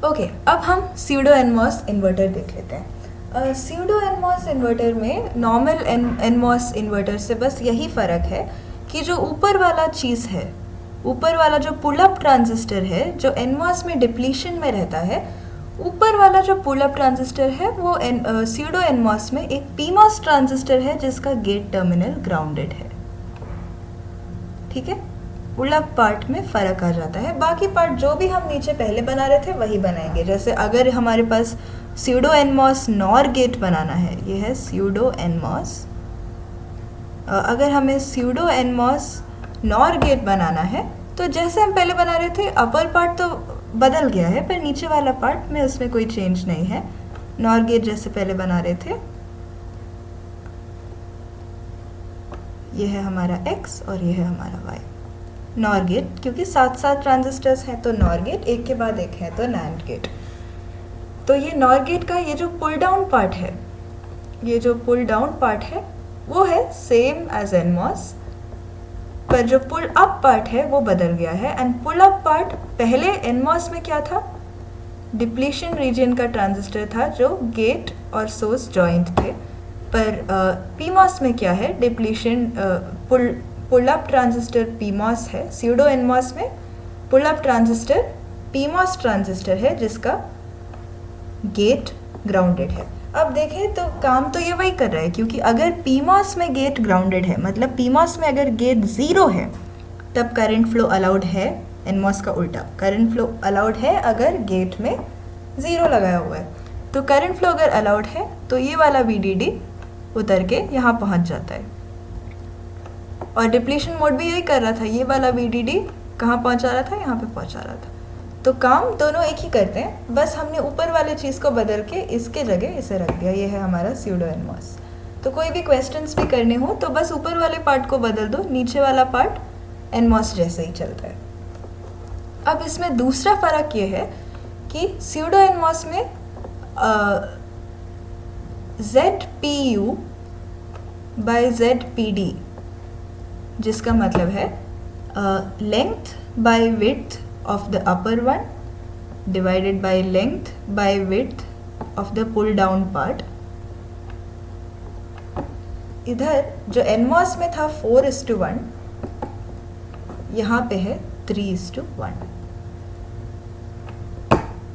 Okay, अब हम pseudo NMOS inverter देख लेते हैं। स्यूडो एनमॉस इन्वर्टर में नॉर्मल एनमॉस इन्वर्टर से बस यही फ़र्क है कि जो ऊपर वाला चीज़ है, ऊपर वाला जो पुल अप ट्रांजिस्टर है, जो एनमॉस में डिप्लीशन में रहता है, ऊपर वाला जो पुल अप ट्रांजिस्टर है वो स्यूडो एनमॉस में एक पीमॉस ट्रांजिस्टर है जिसका गेट टर्मिनल ग्राउंडेड है। ठीक है, पुल अप पार्ट में फ़र्क आ जाता है। बाकी पार्ट जो भी हम नीचे पहले बना रहे थे वही बनाएंगे। जैसे अगर हमारे पास स्यूडो एनमॉस नॉर गेट बनाना है, ये है स्यूडो एनमॉस। अगर हमें स्यूडो एनमॉस नॉर गेट बनाना है तो जैसे हम पहले बना रहे थे, अपर पार्ट तो बदल गया है पर नीचे वाला पार्ट में उसमें कोई चेंज नहीं है। नॉर गेट जैसे पहले बना रहे थे, ये है हमारा X और ये है हमारा Y। नॉर गेट, क्योंकि साथ साथ ट्रांजिस्टर्स हैं तो नॉर गेट, एक के बाद एक है तो नैंड गेट। तो ये नॉर गेट का ये जो पुल डाउन पार्ट है, ये जो पुल डाउन पार्ट है वो है सेम एज एनमॉस, पर जो पुल अप पार्ट है वो बदल गया है। एंड पुल अप पार्ट पहले एनमॉस में क्या था, डिप्लीशन रीजन का ट्रांजिस्टर था जो गेट और सोर्स जॉइंट थे। पर पीमॉस में क्या है, depletion pull up transistor PMOS है। स्यूडो एनमॉस में pull up transistor PMOS transistor है जिसका गेट ग्राउंडेड है। अब देखें तो काम तो ये वही कर रहा है, क्योंकि अगर पीमॉस में गेट ग्राउंडेड है, मतलब पीमॉस में अगर गेट ज़ीरो है तब करंट फ्लो अलाउड है। एनमॉस का उल्टा, करंट फ्लो अलाउड है अगर गेट में ज़ीरो लगाया हुआ है। तो करंट फ्लो अगर अलाउड है तो ये वाला VDD उतर के यहाँ पहुँच जाता है। और डिप्लीशन मोड भी यही कर रहा था, ये वाला VDD कहाँ पहुँचा रहा था, यहाँ पे पहुँचा रहा था। तो काम दोनों एक ही करते हैं, बस हमने ऊपर वाले चीज़ को बदल के इसके जगह इसे रख दिया। ये है हमारा स्यूडो एनमॉस। तो कोई भी क्वेश्चंस भी करने हो तो बस ऊपर वाले पार्ट को बदल दो, नीचे वाला पार्ट एनमॉस जैसे ही चलता है। अब इसमें दूसरा फ़र्क ये है कि स्यूडो एनमॉस में ZPU बाय ZPD, जिसका मतलब है length bye width of the upper one divided by length by width of the pull down part। इधर जो एनमॉस में था 4:1, यहाँ पे है 3:1।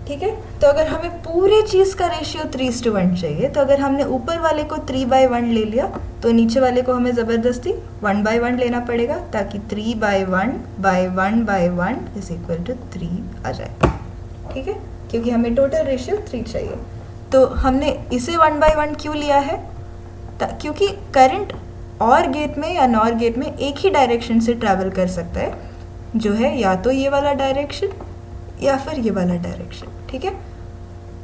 ठीक है, तो अगर हमें पूरे चीज़ का रेशियो 3:1 चाहिए तो अगर हमने ऊपर वाले को 3/1 ले लिया तो नीचे वाले को हमें ज़बरदस्ती 1/1 लेना पड़ेगा, ताकि 3/1/1/1 इज इक्वल टू 3 आ जाए। ठीक है, क्योंकि हमें टोटल रेशियो 3 चाहिए। तो हमने इसे 1/1 क्यों लिया है, क्योंकि करंट और गेट में या नॉर गेट में एक ही डायरेक्शन से ट्रैवल कर सकता है, जो है या तो ये वाला डायरेक्शन या फिर ये वाला डायरेक्शन। ठीक है,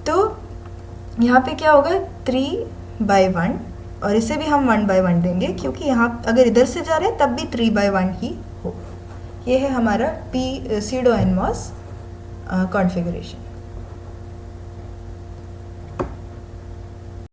तो यहाँ पे क्या होगा 3/1, और इसे भी हम 1/1 देंगे क्योंकि यहाँ अगर इधर से जा रहे हैं तब भी 3/1 ही हो। ये है हमारा स्यूडो एनमॉस कॉन्फ़िगरेशन।